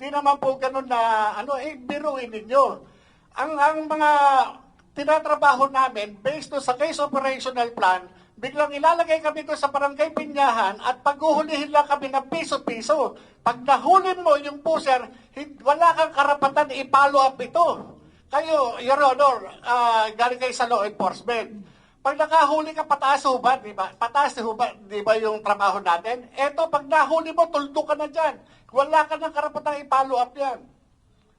Hindi naman po ganun na, biruin ninyo. Ang mga tinatrabaho namin, based sa case operational plan, biglang ilalagay kami doon sa barangay Pinyahan at paghuhulihin lang kami ng piso-piso. Pag nahuli mo yung pusher, wala kang karapatan i-follow up ito. Kayo, Your Honor, galing kayo sa law enforcement. Pag nakahuli ka, pataas hubad, di ba? Pataas hubad, di ba yung trabaho natin? Eto, pag nahuli mo, tuldo ka na dyan. Wala ka ng karapatan i-follow up yan.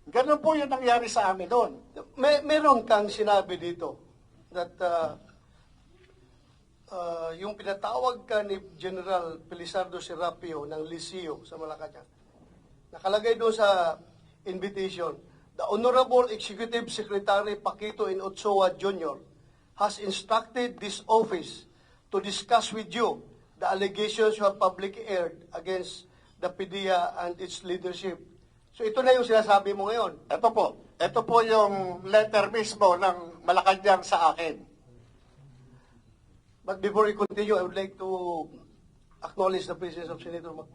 Ganun po yung nangyari sa amin doon. Meron kang sinabi dito that yung pinatawag ka ni General Felizardo Serapio ng Liceo sa Malacanang. Nakalagay doon sa invitation, the Honorable Executive Secretary Paquito N. Ochoa Jr. has instructed this office to discuss with you the allegations you have publicly aired against the PDEA and its leadership. So ito na yung sinasabi mo ngayon. Ito po yung letter mismo ng Malacanang sa akin. But before we continue, I would like to acknowledge the presence of Senator Mark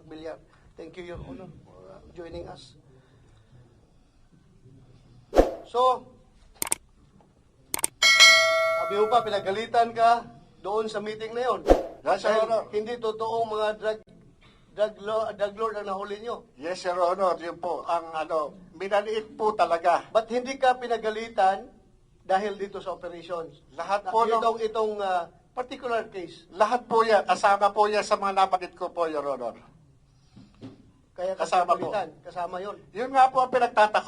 Villar. Thank you, Your Honor, for joining us. So, sabi mo pa, pinagalitan ka doon sa meeting na yun. Yes, Your Honor. Hindi totoong mga drug lord ang nahuli nyo. Yes, Your Honor, yun po. Minaliit po talaga. But hindi ka pinagalitan dahil dito sa operations. Lahat po Itong particular case. Lahat po yan, kasama po yan sa mga nabanggit ko po, Your Honor. Kaya Kasama po. Kasama yon. Yun nga po ang pinagtataka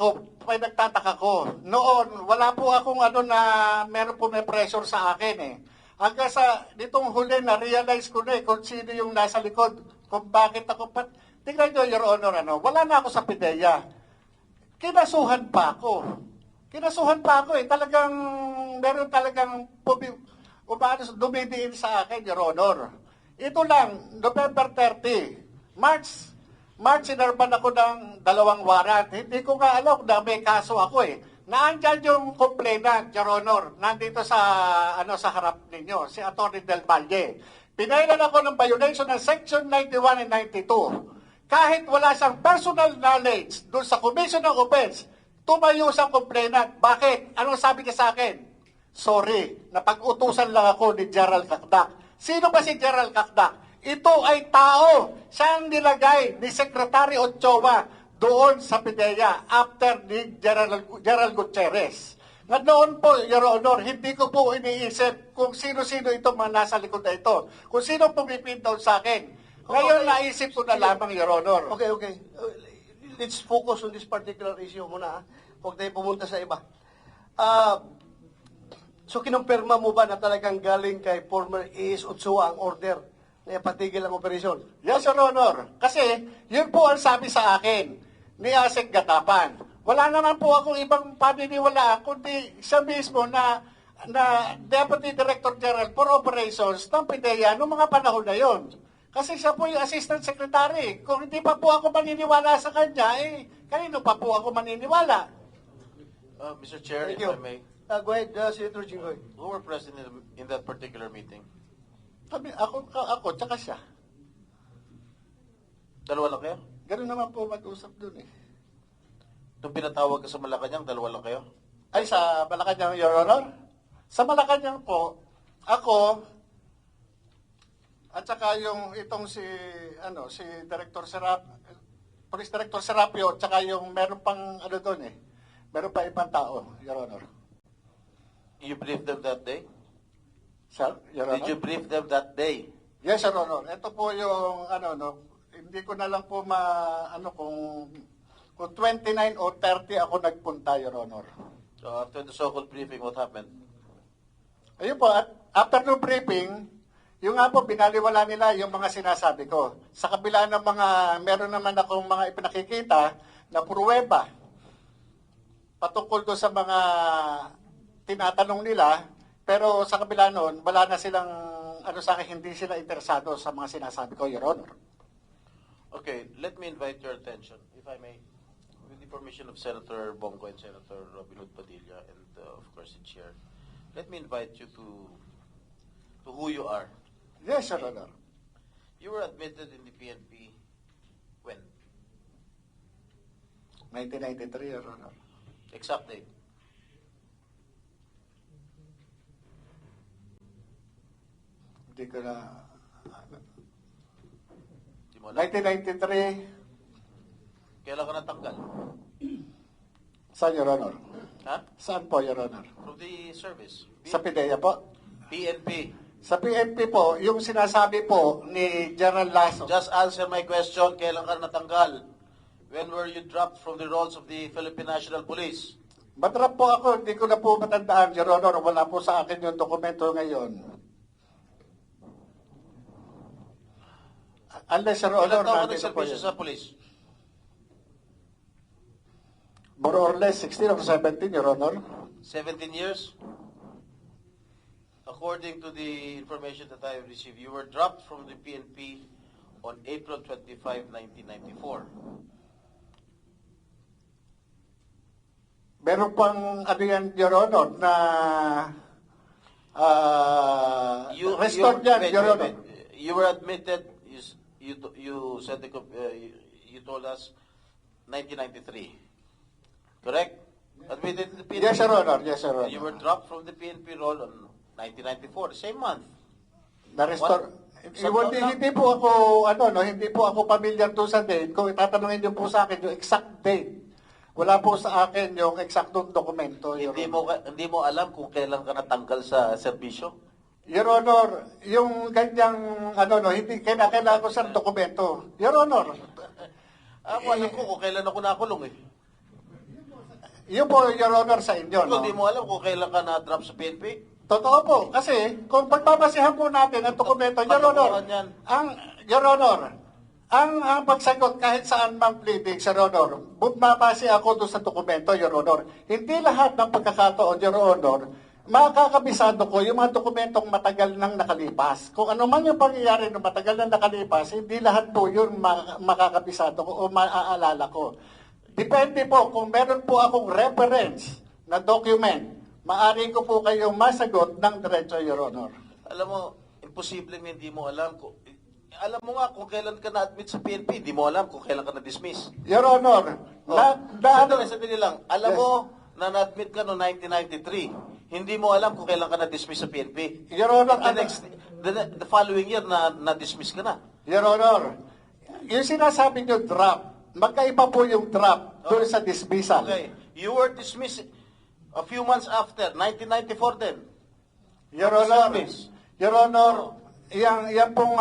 ko. Noon, wala po akong meron po may pressure sa akin eh. Hanggang sa nitong huli, na-realize ko na kung sino yung nasa likod, kung bakit ako tingnan nyo, Your Honor, wala na ako sa PDEA. Kinasuhan pa ako eh. Talagang, meron talagang dumidiin sa akin, Your Honor. Ito lang, November 30, March, sinarban ako ng 2 warrant. Hindi ko nga alam na may kaso ako eh. Naandyan yung complainant, Your Honor, nandito sa harap ninyo, si Atty. Del Valle. Pinailan ako ng violation ng Section 91 and 92. Kahit wala siyang personal knowledge doon sa commission of offense, tumayo sa complainant. Bakit? Anong sabi niya sa akin? Sorry, napag-utusan lang ako ni Gerald Cacdac. Sino ba si Gerald Cacdac? Ito ay tao. Siya ang nilagay ni Secretary Ochoa doon sa PDEA after ni Gerald Gutierrez. Nga noon po, Your Honor, hindi ko po iniisip kung sino-sino itong mga nasa likod na ito. Kung sino pumipin down sa akin. Ngayon, naisip ko na lamang, Your Honor. Okay. Let's focus on this particular issue muna. Huwag tayo pumunta sa iba. So, kinumpirma mo ba na talagang galing kay former AS Ochoa ang order na patigil ang operasyon? Yes, Your Honor. Kasi, yun po ang sabi sa akin ni Asek Gatapan. Wala naman po akong ibang paniniwalaan, kundi siya mismo na Deputy Director General for Operations ng PDEA noong mga panahon na yon. Kasi siya po yung Assistant Secretary. Kung hindi pa po ako maniniwala sa kanya, kanino pa po ako maniniwala? Mr. Chair, Thank if you. I may, Go ahead, Senator Jinggoy. who were present in that particular meeting? Ako, tsaka siya. Dalawa lang kayo? Ganun naman po mag-usap dun eh. Nung pinatawag ka sa Malacanang, dalawa lang kayo? Ay, sa Malacanang, Your Honor? Sa Malacanang po, ako, at saka itong si Director Police Director Serapio, at saka yung meron pang doon eh. Meron pa ibang tao, Your Honor. You briefed them that day? Sir, Your Honor? Did you brief them that day? Yes, Your Honor. Ito po yung, hindi ko na lang po kung 29 o 30 ako nagpunta, Your Honor. So after the so-called briefing, what happened? Ayun po, at after the briefing, yung nga po, binaliwala nila yung mga sinasabi ko. Sa kabila ng meron naman akong mga ipinakikita na pruweba patungkol doon sa mga tinatanong nila, pero sa kabila noon, wala na silang, sa akin, hindi sila interesado sa mga sinasabi ko, Your Honor. Okay, let me invite your attention, if I may, with the permission of Senator Bongo and Senator Robin Hood Padilla, and of course the Chair. Let me invite you to who you are. Yes, Your Honor. You were admitted in the PNP when? 1993, Your Honor. Exact date. Hindi ko na... Di mo alam. 1993, Kailan ka natanggal? saan, Your Honor? Ha? Saan po, Your Honor? From the service. Sa PIDEA po? PNP. Sa PNP po, yung sinasabi po ni General Lasso, Just answer my question. Kailan ka natanggal? When were you dropped from the rolls of the Philippine National Police? matrap po ako, hindi ko na po matandaan, Your Honor, wala po sa akin yung dokumento ngayon. Unless, Your Honor, Ilan taon ka nandito po nagservisyo yun. sa police? More or less 16 or 17, Your Honor. 17 years? According to the information that I have received, you were dropped from the PNP on April 25, 1994. Meron pang ano yan, Your Honor, na restored yan, wait, Your wait, Honor. wait. You were admitted, you said you told us 1993. Correct? Admitted to the PNP. Yes, Your Honor. Yes, Your Honor. You were dropped from the PNP role on 1994, the same month. Na-restore. What? Hindi po ako, hindi po ako familiar doon sa date. Kung itatanungin niyo po sa akin yung exact date, wala po sa akin yung eksaktong dokumento, Your Honor. Hindi mo alam kung kailan ka natanggal sa serbisyo? Your Honor, yung ganyang, hindi kailangan ko sa dokumento. Your Honor, Alam ko kung kailan ako nakulong eh. yun po, Your Honor, sa inyo, Kung hindi no? mo alam kung kailan ka na-drop sa PNP? Totoo po, kasi kung pagbabasihan po natin ang dokumento, Your Honor, Katotohanan yan. Your Honor, ang pagsagot kahit saan mang pleading, Your Honor, mabase ako doon sa dokumento, Your Honor. Hindi lahat ng pagkakataon, Your Honor, makakabisado ko yung mga dokumentong matagal nang nakalipas. Kung ano man yung pangyayari ng matagal nang nakalipas, hindi lahat po yun makakabisado ko o maaalala ko. Depende po, kung meron po akong reference na document, maaari ko po kayong masagot ng diretso, Your Honor. Alam mo, imposibleng hindi mo alam kung... Alam mo nga kung kailan ka na-admit sa PNP, hindi mo alam kung kailan ka na-dismiss. Your Honor, Sandali lang. Alam Yes. mo na na-admit ka noong 1993. Hindi mo alam kung kailan ka na-dismiss sa PNP. Your Honor, The following year na-dismiss ka na. Your Honor, yung sinasabi nyo drop, magkaiba po yung drop doon sa dismissal. Okay. You were dismissed a few months after, 1994 then. Your Honor, Service. Your Honor, yan pong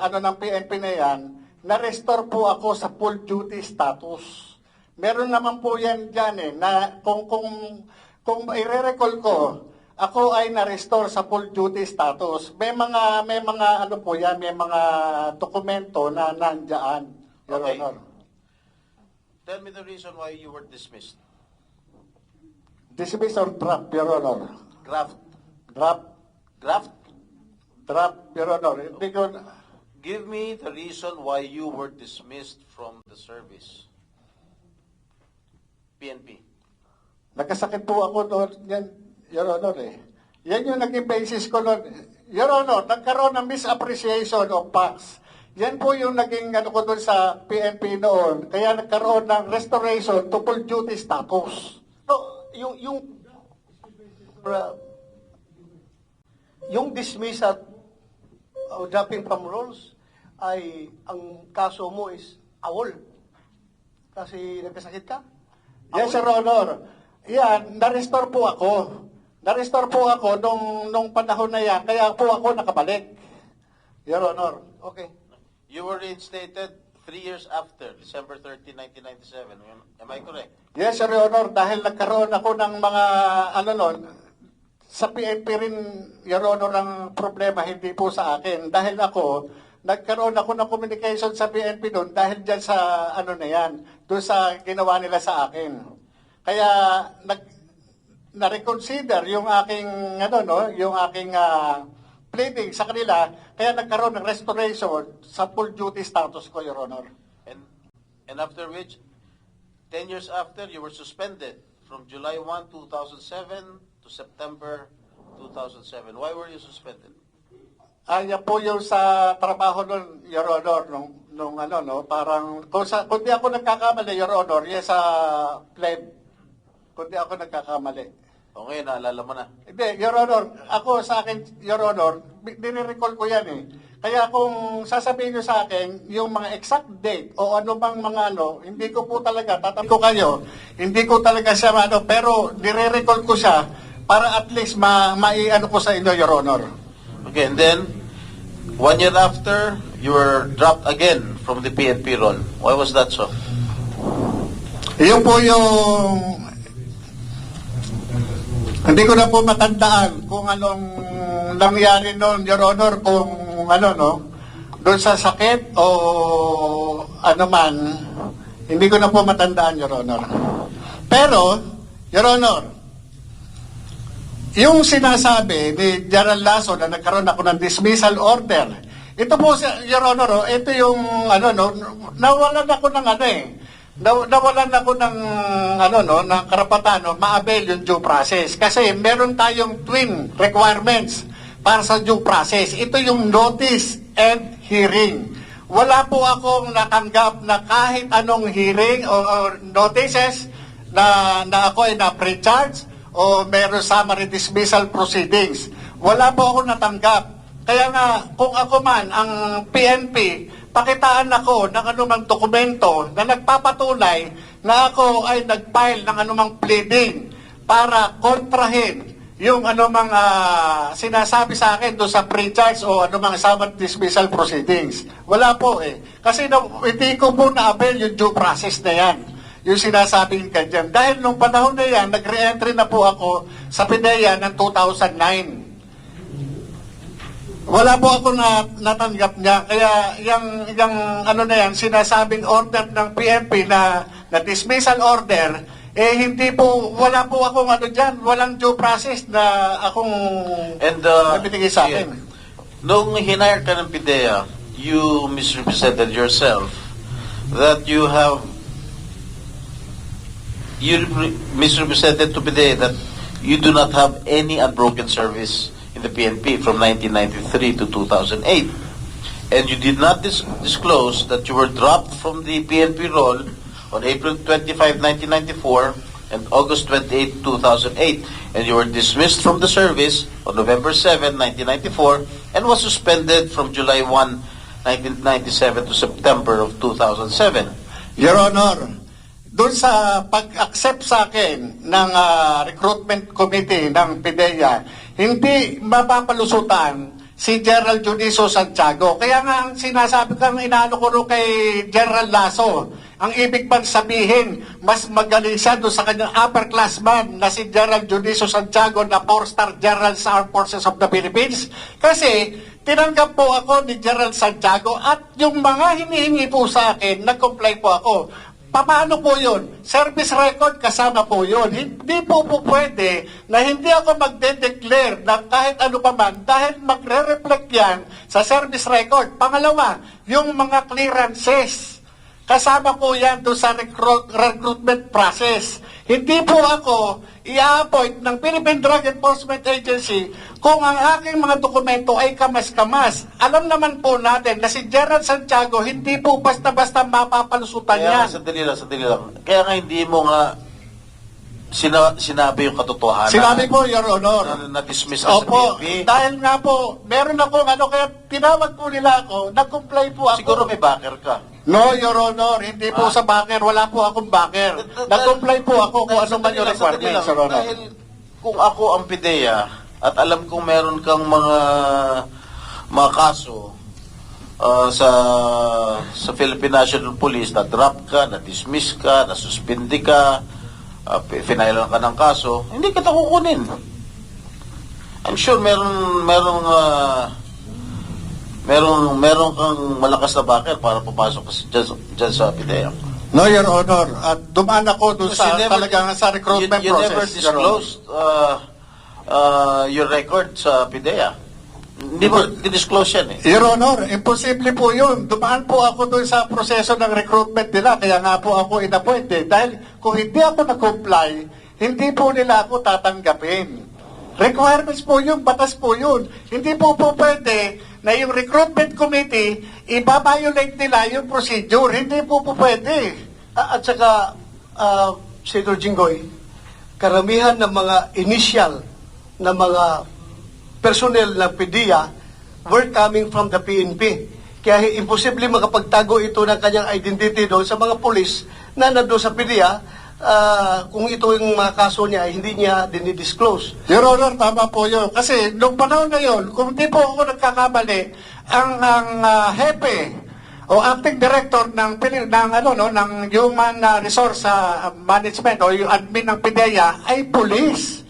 ng PNP na yan, na-restore po ako sa full duty status. Meron naman po yan dyan na kung i-recall ko, ako ay na-restore sa full duty status. May mga po yan, may mga dokumento na nandiyan, Your Okay. Honor. Tell me the reason why you were dismissed. Dismiss or drop, Your Honor? Graft. Drop, Your Honor. Hindi ko... Give me the reason why you were dismissed from the service. PNP. Nagkasakit po ako doon, yan, Your Honor Yan yung naging basis ko noon. Your Honor, nagkaroon ng misappreciation of facts. Yan po yung naging ko doon sa PNP noon. Kaya nagkaroon ng restoration to full duty status. No, yung dismiss at dropping from roles ay ang kaso mo is awol. Kasi nagkasakit ka? Yes, Your Honor. Yan, na-restore po ako. Na-restore po ako nung panahon na yan. Kaya po ako nakabalik. Your Honor. Okay. You were reinstated 3 years after, December 30, 1997. Am I correct? Yes, Your Honor. Dahil nagkaroon ako ng mga, sa PNP rin, Your Honor, ang problema, hindi po sa akin. Dahil nagkaroon ako ng communication sa PNP doon dahil dyan sa, doon sa ginawa nila sa akin. Kaya, na-reconsider yung aking, yung aking pleading sa kanila, kaya nagkaroon ng restoration sa full duty status ko, Your Honor. And after which, 10 years after, you were suspended from July 1, 2007 to September 2007. Why were you suspended? Yan po yung sa trabaho nun, Your Honor, nung ano, no, parang, kung di ako nagkakamali, Your Honor, yes, sa pleb, kung di ako nagkakamali. O ngayon, naalala mo na. Hindi, Your Honor, ako sa akin, Your Honor, nire-recall ko yan eh. Kaya kung sasabihin nyo sa akin, yung mga exact date o ano bang mga ano, hindi ko po talaga, tatanong ko kayo, hindi ko talaga siya ano, pero nire-recall ko siya para at least mai-ano ko sa inyo, Your Honor. Okay, and then, 1 year after, you were dropped again from the PNP role. Why was that so? Yun po yung hindi ko na po matandaan kung anong nangyari noon, Your Honor, kung ano, no, doon sa sakit o ano man, hindi ko na po matandaan, Your Honor. Pero, Your Honor, yung sinasabi ni General Lasso na nagkaroon ako ng dismissal order, ito po, Your Honor, ito yung, ano, no, nawalan ako ng ano eh, nawalan ako ng ano no ng karapatan no ma-avail yung due process kasi meron tayong twin requirements para sa due process. Ito yung notice and hearing. Wala po akong natanggap na kahit anong hearing o notices na ako ay na-pre-charge o meron summary dismissal proceedings. Wala po ako natanggap. Kaya nga kung ako man ang PNP, pakitaan ako ng anumang dokumento na nagpapatunay na ako ay nag-file ng anumang pleading para kontrahin yung anumang sinasabi sa akin doon sa pre-charge o anumang summary dismissal proceedings. Wala po eh. Kasi hindi ko po na-avail yung due process na yan. Yung sinasabing kanyan. Dahil nung panahon na yan, nag-re-entry na po ako sa PIDEA ng 2009. Wala po ako natanggap niya. Kaya yung ano na yan, sinasabing order ng PNP na dismissal order, eh hindi po, wala po akong ano dyan, walang due process na akong nabibigay sa akin. Nung hinire ka ng PIDEA, you misrepresented yourself that you misrepresented to PIDEA that you do not have any unbroken service in the PNP from 1993 to 2008. And you did not disclose that you were dropped from the PNP role on April 25, 1994 and August 28, 2008. And you were dismissed from the service on November 7, 1994 and was suspended from July 1, 1997 to September of 2007. Your Honor, doon sa pag-accept sa akin ng recruitment committee ng PIDEA, hindi mapapalusutan si General Juniso Santiago. Kaya nga ang sinasabi kang inaano ko rin kay General Lasso, ang ibig bang sabihin, mas magaling siya doon sa kanyang upperclassman na si General Juniso Santiago na 4-star General sa Armed Forces of the Philippines? Kasi tinanggap po ako ni General Santiago at yung mga hinihingi po sa akin, nag-comply po ako. Paano po yun? Service record kasama po yun. Hindi po pwede na hindi ako magde-declare na kahit ano pa man dahil magre-reflect yan sa service record. Pangalawa, yung mga clearances. Kasama po yan doon sa recruitment process. Hindi po ako i-appoint ng Philippine Drug Enforcement Agency kung ang aking mga dokumento ay kamas-kamas. Alam naman po natin na si General Santiago hindi po basta-basta mapapalusutan yan. Sandali lang. Kaya nga hindi mo nga sinabi yung katotohanan. Sinabi po, Your Honor. Na-dismiss ka sa PNP. Dahil nga po, meron akong kaya tinawag po nila ako, nag-comply po ako. Siguro may backer ka. No, Your Honor, hindi po sa backer, wala po akong backer. Nag-comply po ako kung ano man yung requirements, Your Honor. Dahil kung ako ang PIDEA at alam kong meron kang mga kaso sa Philippine National Police, na-drop ka, na-dismiss ka, na-suspindi ka, finailan ka ng kaso, hindi kita kukunin. I'm sure meron kang malakas na backer para papasok ka dyan sa PIDEA. No, Your Honor. At dumaan ako doon sa talagang sa recruitment you process. You never disclosed your record sa PIDEA. Hindi mo disclose yan eh. Your Honor, imposible po yun. Dumaan po ako doon sa proseso ng recruitment nila. Kaya nga po ako inappointed. Dahil kung hindi ako nag-comply, hindi po nila ako tatanggapin. Requirements po yun, batas po yun. Hindi po pwede na yung recruitment committee, ibabiolate nila yung procedure. Hindi po pwede. At saka, Senator Jinggoy, karamihan ng mga initial na mga personnel ng PDEA were coming from the PNP. Kaya imposible makapagtago ito ng kanyang identity doon sa mga polis na nandun sa PDEA kung ito yung mga kaso niya, hindi niya dinidisclose. Your Honor, tama po yun. Kasi nung panahon na yun, kung di po ako nagkakamali, ang hepe o acting director ng Human Resource Management o yung admin ng PDEA ay police.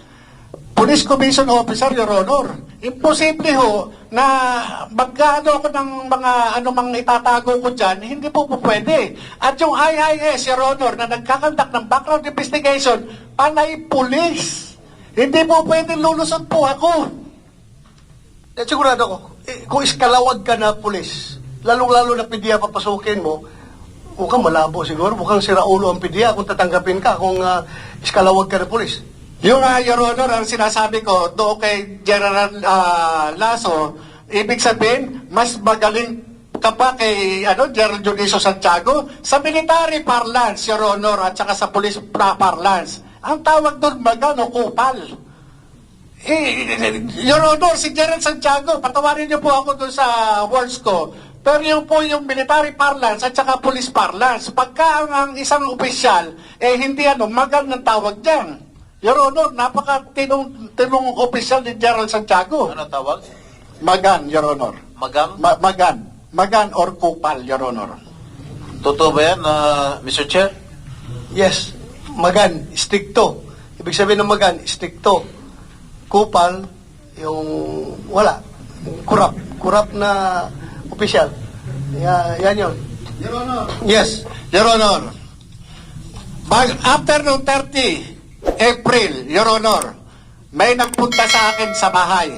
Police Commission Officer, Your Honor. Imposible ho na magkano ako ng mga mang itatago ko dyan, hindi po pwede. At yung IIS, Your Honor, na nagkakandak ng background investigation, panay police. Hindi po pwede lulusot po ako. At sigurado ko, kung iskalawag ka na pulis, lalong-lalo na PDEA papasukin mo, mukhang malabo siguro, mukhang siraulo ang PDEA kung tatanggapin ka kung iskalawag ka na pulis. Yung Your Honor, ang sinasabi ko doon kay General Lasso, ibig sabihin, mas magaling ka pa kay General Junicio Santiago sa military parlance, Your Honor, at saka sa police parlance. Ang tawag doon, magano, kupal. Your Honor, si General Santiago, patawarin niyo po ako doon sa words ko, pero yung po yung military parlance at saka police parlance, pagka ang isang opisyal, hindi magal ng tawag dyan. Your Honor, napaka-tinong opisyal ni General Santiago. Ano tawag? Magan, Your Honor. Magang? Magan. Magan or kupal, Your Honor. Totoo ba yan, Mr. Chair? Yes, magan, stricto. Ibig sabihin ng magan, stricto. Kupal, yung wala. Kurap na opisyal. Yan yun. Your Honor. Yes. Your Honor. After noong 30 April, Your Honor, may nagpunta sa akin sa bahay.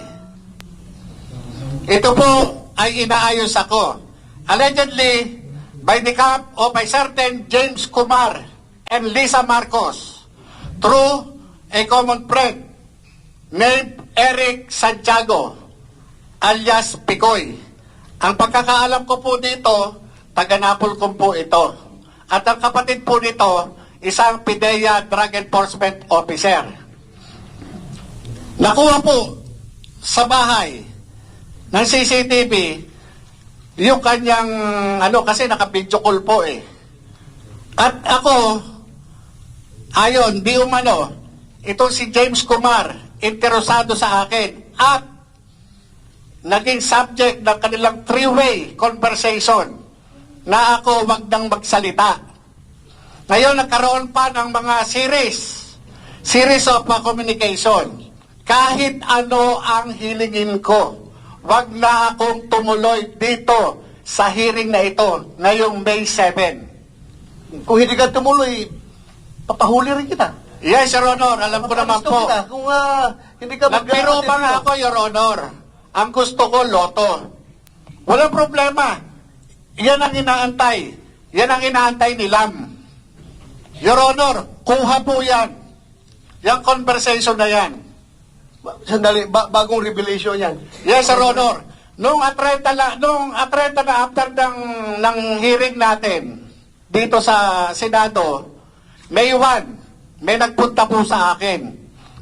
Ito po ay inaayos ako. Allegedly, by the camp of a certain James Kumar and Lisa Marcos through a common friend named Eric Santiago alias Picoy. Ang pagkakaalam ko po dito, taga-Napolcom po ito. At ang kapatid po nito, isang PDEA Drug Enforcement Officer. Nakuha po sa bahay ng CCTV yung kanyang, kasi naka-video call po eh. At ako, ayon, di umano, itong si James Kumar, interesado sa akin at naging subject ng kanilang three-way conversation na ako wag nang magsalita. Ngayon, nagkaroon pa ng mga series of communication. Kahit ano ang hilingin ko, wag na akong tumuloy dito sa hearing na ito ngayong May 7. Kung hindi ka tumuloy, papahuli rin kita. Yes, Your Honor, alam ko naman po. Kita. Kung hindi ka Nagpiro pa nga ako, Your Honor. Ang gusto ko, loto. Walang problema. Yan ang inaantay. Yan ang inaantay ni Lam. Your Honor, kuha po yan. Yung conversation na yan. Sandali, bagong revelation yan. Yes, Your Honor. Nung atreta na after ng hearing natin dito sa Senado, May 1, may nagpunta po sa akin.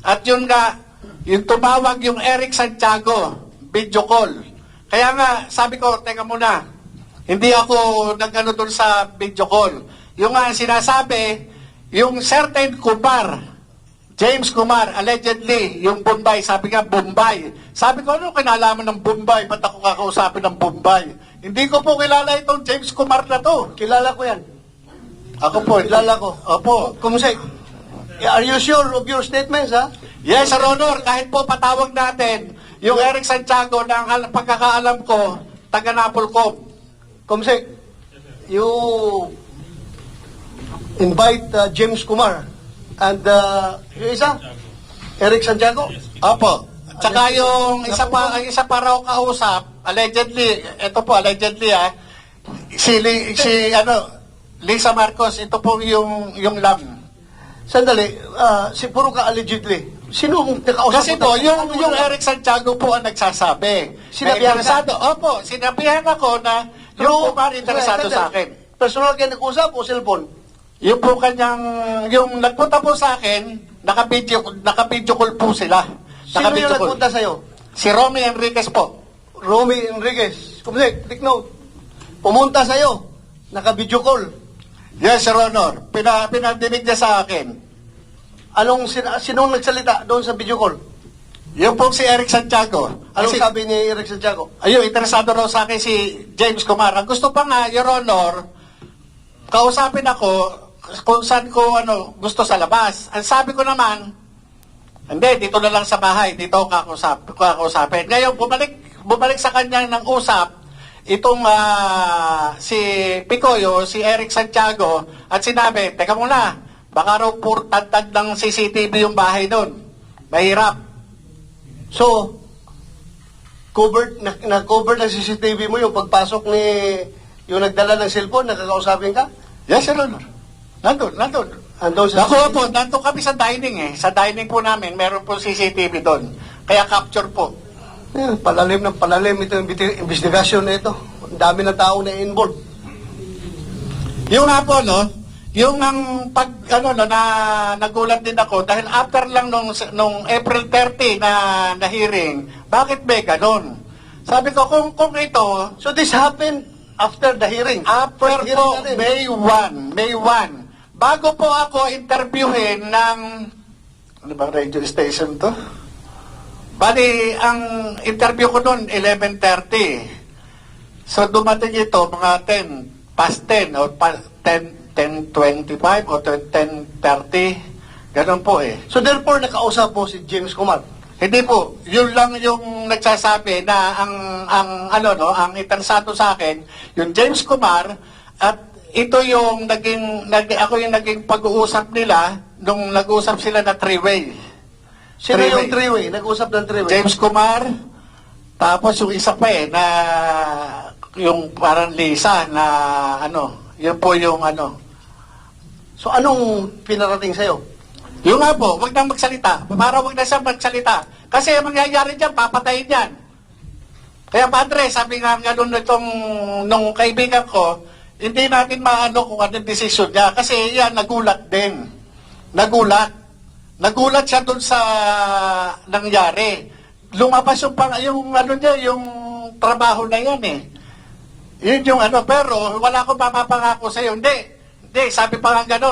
At yun nga, yung tumawag yung Eric Santiago, video call. Kaya nga, sabi ko, teka muna, hindi ako nagano doon sa video call. Yung nga sinasabi, yung certain Kumar, James Kumar, allegedly, yung Bombay, sabi nga Bombay. Sabi ko, ano kinalaman ng Bombay? Ba't ako kakausapin ng Bombay? Hindi ko po kilala itong James Kumar na to. Kilala ko yan. Ako po. Kilala ko. Opo. Kumusay, are you sure of your statements, ha? Yes, Sir Honor, kahit po patawag natin, yung Eric Santiago na ang pagkakaalam ko, taga-Napolcom. Kumusay, you invite James Kumar and yung isa, Eric Santiago. Opo. Tsaka yung isa pa raw kausap, allegedly, ito po, allegedly Lisa Marcos, ito po yung Lam. Sandali, puro ka allegedly. Sino ang nakausap Kasi mo? po, yung Ano na- Eric Santiago po ang nagsasabi. Sinabihan Na interesado. Opo, sinabihan ako na yung Kumar interesado sa akin. Personal kayo nag-usap o cellphone? Yung po kanyang, yung nagpunta po sa akin, naka-video call po sila. Sino yung Naka-video call. nagpunta sa'yo? Si Romy Enriquez po. Romy Enriquez. Kumsik, take note. Pumunta sa'yo. Naka-video call. Yes, Your Honor. Pinadinig niya sa akin. Sinong nagsalita doon sa video call? Yung po si Eric Santiago. Anong Kasi- sabi ni Eric Santiago? Ayun, interesado raw sa akin si James Kumar. Ang gusto pa nga, Your Honor, kausapin ako kung saan ko gusto sa labas. Ang sabi ko naman, hindi, dito na lang sa bahay, dito ako kakausapin. Ngayon, bumalik sa kanya ng usap, itong si Picoyo, si Eric Santiago, at sinabi, teka muna, baka raw purtad ng CCTV yung bahay doon. Mahirap. So, na-cover ng CCTV mo yung pagpasok ni yung nagdala ng cellphone, nakakausapin ka? Yes, Your Honor. Nandun. Andun sa Nakuha po, nandun kami sa dining eh. Sa dining po namin, meron po CCTV doon. Kaya capture po. Palalim ng palalim ito yung investigasyon na ito. Ang dami ng tao na involved. Yung nga po, no, yung ang na nagulat din ako dahil after lang nung April 30 na hearing, bakit may ganon? Sabi ko, kung ito, So this happened after the hearing. after First hearing po, na rin. May 1. Bago po ako interviewin ng, ano ba radio station to? Bali, ang interview ko noon, 11:30. So, dumating ito, mga 10, past 10, o 10:25, o 10:30. Ganon po eh. So therefore, nakausap mo si James Kumar. Hindi po, yun lang yung nagsasabi na ang interesado sa akin, yung James Kumar, at ito yung ako yung naging pag-uusap nila nung nag-uusap sila na three-way. Sino Three-way. yung three-way? Nag-usap ng three-way? James Kumar, tapos yung isa pa na yung parang Lisa na yun po yung So anong pinarating sa'yo? Yung nga po, wag nang magsalita. Para wag na siya magsalita. Kasi ang mangyayari dyan, papatayin yan. Kaya padre, sabi nga ganun nung kaibigan ko, hindi natin maano kung anong desisyon niya. Kasi yan, nagulat din. Nagulat siya dun sa nangyari. Lumabas yung yung trabaho na yan eh. Yun yung pero wala akong mapapangako sa'yo. Hindi, sabi pa nga ganun.